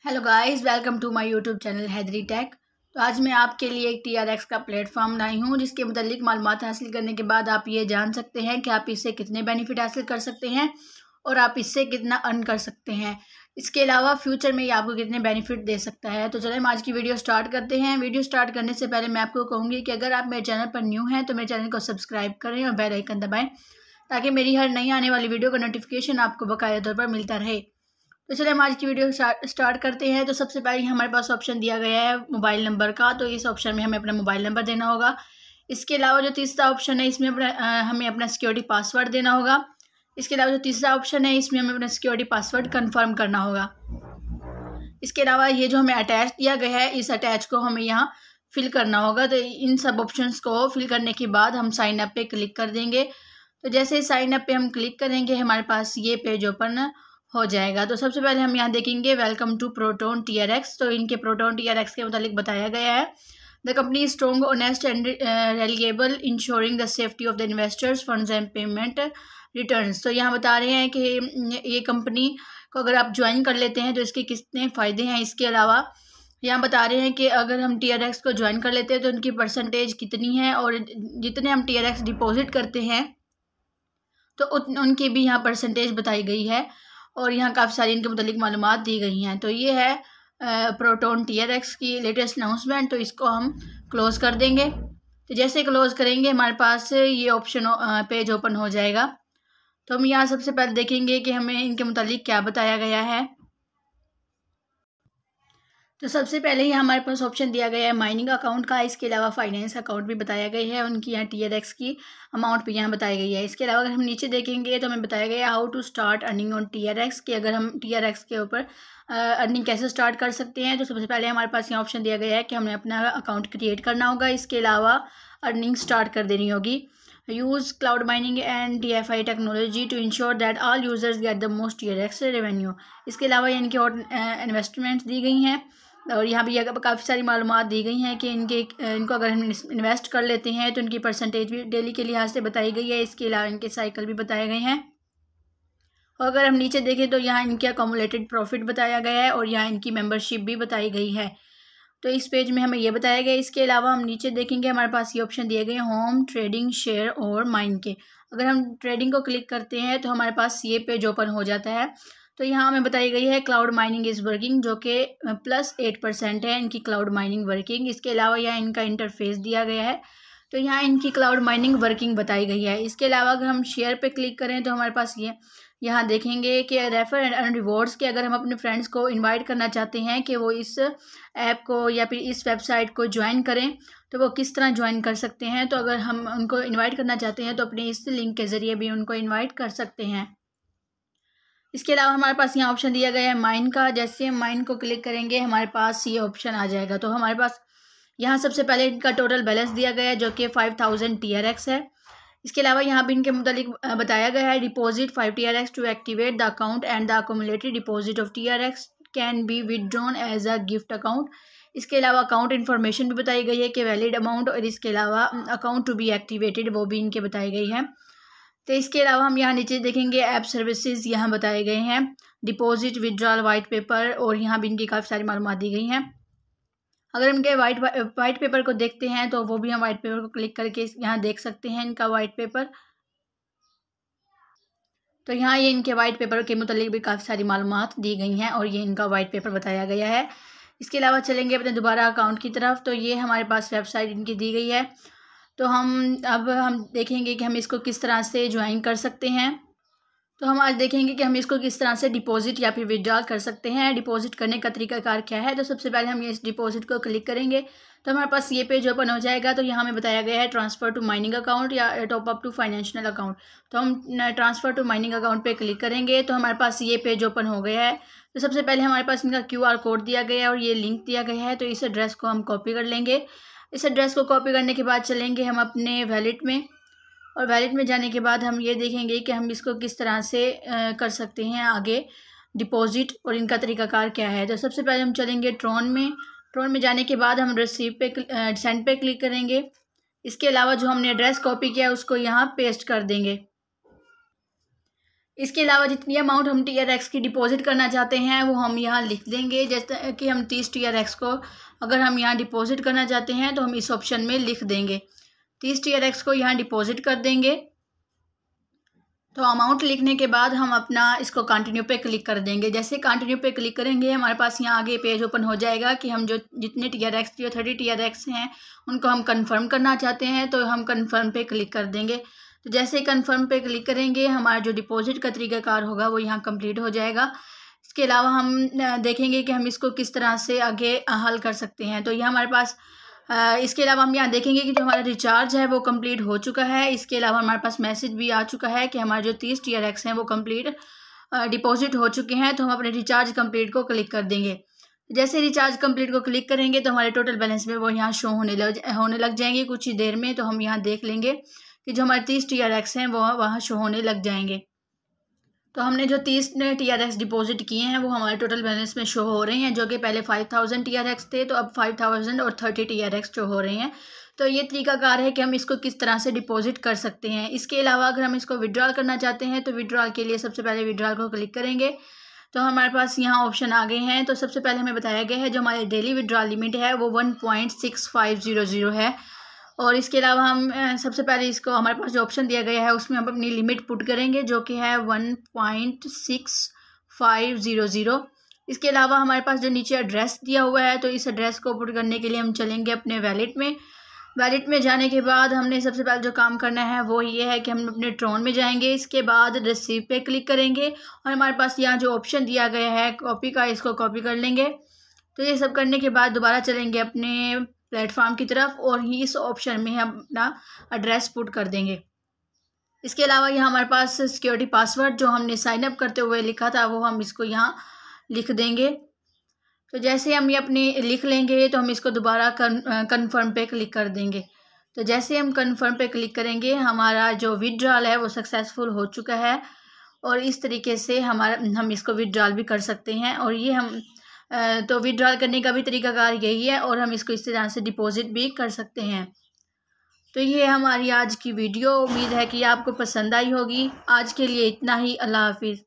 Hello guys, welcome to my YouTube channel Haidari Tech. तो आज मैं आपके लिए एक TRX का प्लेटफॉर्म लाई हूँ जिसके मुतालिक मालूमात हासिल करने के बाद आप ये जान सकते हैं कि आप इससे कितने बेनिफिट हासिल कर सकते हैं और आप इससे कितना अर्न कर सकते हैं। इसके अलावा फ्यूचर में ये आपको कितने बेनिफिट दे सकता है। तो चलें हम आज की वीडियो स्टार्ट करते हैं। वीडियो स्टार्ट करने से पहले मैं आपको कहूँगी कि अगर आप मेरे चैनल पर न्यू हैं तो मेरे चैनल को सब्सक्राइब करें और बेल आइकन दबाएँ ताकि मेरी हर नई आने वाली वीडियो का नोटिफिकेशन आपको बकाया तौर पर मिलता रहे। तो चलिए हम आज की वीडियो स्टार्ट करते हैं। तो सबसे पहले हमारे पास ऑप्शन दिया गया है मोबाइल नंबर का, तो इस ऑप्शन में हमें अपना मोबाइल नंबर देना होगा। इसके अलावा जो तीसरा ऑप्शन है इसमें हमें अपना सिक्योरिटी पासवर्ड देना होगा। इसके अलावा जो तीसरा ऑप्शन है इसमें हमें अपना सिक्योरिटी पासवर्ड कन्फर्म करना होगा। इसके अलावा ये जो हमें अटैच दिया गया है इस अटैच को हमें यहाँ फिल करना होगा। तो इन सब ऑप्शंस को फिल करने के बाद हम साइन अप पे क्लिक कर देंगे। तो जैसे साइन अप पे हम क्लिक करेंगे हमारे पास ये पेज ओपन हो जाएगा। तो सबसे पहले हम यहाँ देखेंगे वेलकम टू प्रोटोन TRX। तो इनके प्रोटोन TRX के मुतालिक बताया गया है the company strong honest and reliable insuring the safety of the investors funds and payment returns. तो यहाँ बता रहे हैं कि ये कंपनी को अगर आप ज्वाइन कर लेते हैं तो इसके कितने फ़ायदे हैं। इसके अलावा यहाँ बता रहे हैं कि अगर हम TRX को ज्वाइन कर लेते हैं तो उनकी परसेंटेज कितनी है और जितने हम TRX डिपॉजिट करते हैं तो उनकी भी यहाँ परसेंटेज बताई गई है और यहाँ काफ़ी सारी इनके मुतालिक मालूमात दी गई हैं। तो ये है प्रोटोन TRX की लेटेस्ट अनाउंसमेंट। तो इसको हम क्लोज़ कर देंगे। तो जैसे क्लोज़ करेंगे हमारे पास ये ऑप्शन पेज ओपन हो जाएगा। तो हम यहाँ सबसे पहले देखेंगे कि हमें इनके मुतालिक क्या बताया गया है। तो सबसे पहले ही हमारे पास ऑप्शन दिया गया है माइनिंग अकाउंट का। इसके अलावा फाइनेंस अकाउंट भी बताया गया है। उनकी यहाँ TRX की अमाउंट भी यहाँ बताई गई है। इसके अलावा अगर हम नीचे देखेंगे तो हमें बताया गया है how to start earning on TRX कि अगर हम TRX के ऊपर अर्निंग कैसे स्टार्ट कर सकते हैं। तो सबसे पहले हमारे पास यहाँ ऑप्शन दिया गया है कि हमें अपना अकाउंट क्रिएट करना होगा। इसके अलावा अर्निंग स्टार्ट कर देनी होगी। Use cloud mining and DeFi technology to ensure that all users get the most TRX revenue. इसके अलावा इनकी और इन्वेस्टमेंट्स दी गई हैं और यहाँ भी काफ़ी सारी मालूमात दी गई हैं कि इनको अगर हम इन्वेस्ट कर लेते हैं तो इनकी परसेंटेज भी डेली के लिहाज से बताई गई है। इसके अलावा इनके साइकिल भी बताए गए हैं। और अगर हम नीचे देखें तो यहाँ इनके अकोमुलेटेड प्रॉफिट बताया गया है और यहाँ इनकी मेंबरशिप भी बताई गई है। तो इस पेज में हमें ये बताया गया है। इसके अलावा हम नीचे देखेंगे हमारे पास ये ऑप्शन दिए गए हैं होम, ट्रेडिंग, शेयर और माइन के। अगर हम ट्रेडिंग को क्लिक करते हैं तो हमारे पास ये पेज ओपन हो जाता है। तो यहाँ हमें बताई गई है क्लाउड माइनिंग इज़ वर्किंग जो कि +8% है इनकी क्लाउड माइनिंग वर्किंग। इसके अलावा यहाँ इनका इंटरफेस दिया गया है। तो यहाँ इनकी क्लाउड माइनिंग वर्किंग बताई गई है। इसके अलावा अगर हम शेयर पे क्लिक करें तो हमारे पास ये यहाँ देखेंगे कि रेफर एंड रिवॉर्ड्स के अगर हम अपने फ्रेंड्स को इनवाइट करना चाहते हैं कि वो इस ऐप को या फिर इस वेबसाइट को ज्वाइन करें तो वो किस तरह ज्वाइन कर सकते हैं। तो अगर हम उनको इनवाइट करना चाहते हैं तो अपने इस लिंक के ज़रिए भी उनको इनवाइट कर सकते हैं। इसके अलावा हमारे पास यहाँ ऑप्शन दिया गया है माइन का। जैसे हम माइन को क्लिक करेंगे हमारे पास ये ऑप्शन आ जाएगा। तो हमारे पास यहाँ सबसे पहले इनका टोटल बैलेंस दिया गया है जो कि 5000 TRX है। इसके अलावा यहाँ भी इनके मुतालिक बताया गया है deposit 5 TRX to activate the account and the accumulated deposit of TRX can be withdrawn as a gift account. इसके अलावा अकाउंट इन्फॉर्मेशन भी बताई गई है कि वैलिड अमाउंट और इसके अलावा अकाउंट टू बी एक्टिवेटेड वो भी इनके बताई गई है। तो इसके अलावा हम यहाँ नीचे देखेंगे ऐप सर्विसेज यहाँ बताए गए हैं डिपॉजिट, विड्रॉल, वाइट पेपर और यहाँ भी इनकी काफ़ी सारी मालूमात दी गई हैं। अगर इनके वाइट पेपर को देखते हैं तो वो भी हम वाइट पेपर को क्लिक करके यहाँ देख सकते हैं इनका वाइट पेपर। तो यहाँ ये इनके वाइट पेपर के मुतालिक भी काफ़ी सारी मालूमात दी गई हैं और ये इनका वाइट पेपर बताया गया है। इसके अलावा चलेंगे अपने दोबारा अकाउंट की तरफ। तो ये हमारे पास वेबसाइट इनकी दी गई है। तो हम देखेंगे कि हम इसको किस तरह से ज्वाइन कर सकते हैं। तो हम आज देखेंगे कि हम इसको किस तरह से डिपॉजिट या फिर विड्रॉल कर सकते हैं। डिपॉजिट करने का तरीकाकार क्या है। तो सबसे पहले हम ये इस डिपॉजिट को क्लिक करेंगे तो हमारे पास ये पेज ओपन हो जाएगा। तो यहाँ हमें बताया गया है ट्रांसफ़र टू माइनिंग अकाउंट या top up to financial account. तो हम ट्रांसफ़र टू माइनिंग अकाउंट पे क्लिक करेंगे तो हमारे पास ये पेज ओपन हो गया है। तो सबसे पहले हमारे पास इनका QR कोड दिया गया है और ये लिंक दिया गया है। तो इस एड्रेस को हम कॉपी कर लेंगे। इस एड्रेस को कॉपी करने के बाद चलेंगे हम अपने वैलेट में और वैलेट में जाने के बाद हम ये देखेंगे कि हम इसको किस तरह से कर सकते हैं आगे डिपॉजिट और इनका तरीकाकार क्या है। तो सबसे पहले हम चलेंगे ट्रोन में जाने के बाद हम रिसीव पे सेंड पे क्लिक करेंगे। इसके अलावा जो हमने एड्रेस कॉपी किया है उसको यहाँ पेस्ट कर देंगे। इसके अलावा जितनी अमाउंट हम TRX की डिपॉजिट करना चाहते हैं वो हम यहाँ लिख देंगे। जैसे कि हम 30 TRX को अगर हम यहाँ डिपॉजिट करना चाहते हैं तो हम इस ऑप्शन में लिख देंगे। 30 TRX को यहाँ डिपॉजिट कर देंगे। तो अमाउंट लिखने के बाद हम अपना इसको कंटिन्यू पे क्लिक कर देंगे। जैसे कंटिन्यू पे क्लिक करेंगे हमारे पास यहाँ आगे पेज ओपन हो जाएगा कि हम जो जितने TRX जो 30 TRX हैं उनको हम कंफर्म करना चाहते हैं, तो हम कंफर्म पे क्लिक कर देंगे। तो जैसे ही कंफर्म पे क्लिक करेंगे हमारा जो डिपॉजिट का तरीक़ाकार होगा वो यहाँ कंप्लीट हो जाएगा। इसके अलावा हम देखेंगे कि हम इसको किस तरह से आगे हल कर सकते हैं। तो ये हमारे पास इसके अलावा हम यहाँ देखेंगे कि जो हमारा रिचार्ज है वो कंप्लीट हो चुका है। इसके अलावा हमारे पास मैसेज भी आ चुका है कि हमारे जो 30 TRX हैं वो कंप्लीट डिपॉजिट हो चुके हैं। तो हम अपने रिचार्ज कंप्लीट को क्लिक कर देंगे। जैसे रिचार्ज कंप्लीट को क्लिक करेंगे तो हमारे टोटल बैलेंस में वो यहाँ शो होने लग जाएंगे कुछ ही देर में। तो हम यहाँ देख लेंगे कि जो हमारे 30 TRX हैं वो वहाँ शो होने लग जाएंगे। तो हमने जो 30 TRX डिपॉजिट किए हैं वो हमारे टोटल बैलेंस में शो हो रहे हैं, जो कि पहले 5000 TRX थे तो अब 5000 और 30 TRX शो हो रहे हैं। तो ये तरीकाकार है कि हम इसको किस तरह से डिपॉजिट कर सकते हैं। इसके अलावा अगर हम इसको विड्रॉल करना चाहते हैं तो विड्रॉल के लिए सबसे पहले विड्रॉल को क्लिक करेंगे तो हमारे पास यहाँ ऑप्शन आ गए हैं। तो सबसे पहले हमें बताया गया है जो हमारी डेली विड्रॉल लिमिट है वो 1.6500 है। और इसके अलावा हम सबसे पहले इसको हमारे पास जो ऑप्शन दिया गया है उसमें हम अपनी लिमिट पुट करेंगे जो कि है 1.6500। इसके अलावा हमारे पास जो नीचे एड्रेस दिया हुआ है तो इस एड्रेस को पुट करने के लिए हम चलेंगे अपने वैलेट में। वैलेट में जाने के बाद हमने सबसे पहले जो काम करना है वो ये है कि हम अपने ट्रोन में जाएंगे। इसके बाद रिसीव पे क्लिक करेंगे और हमारे पास यहाँ जो ऑप्शन दिया गया है कॉपी का, इसको कॉपी कर लेंगे। तो ये सब करने के बाद दोबारा चलेंगे अपने प्लेटफॉर्म की तरफ और इस ऑप्शन में हम अपना एड्रेस पुट कर देंगे। इसके अलावा यहाँ हमारे पास सिक्योरिटी पासवर्ड जो हमने साइन अप करते हुए लिखा था वो हम इसको यहाँ लिख देंगे। तो जैसे हम ये अपने लिख लेंगे तो हम इसको दोबारा कन्फर्म पे क्लिक कर देंगे। तो जैसे हम कन्फर्म पे क्लिक करेंगे हमारा जो विड्रॉल है वो सक्सेसफुल हो चुका है और इस तरीके से हम इसको विड्रॉल भी कर सकते हैं। और ये हम तो विड्रॉल करने का भी तरीकाकार यही है और हम इसको इस तरह से डिपॉजिट भी कर सकते हैं। तो ये हमारी आज की वीडियो, उम्मीद है कि आपको पसंद आई होगी। आज के लिए इतना ही, अल्लाह हाफिज़।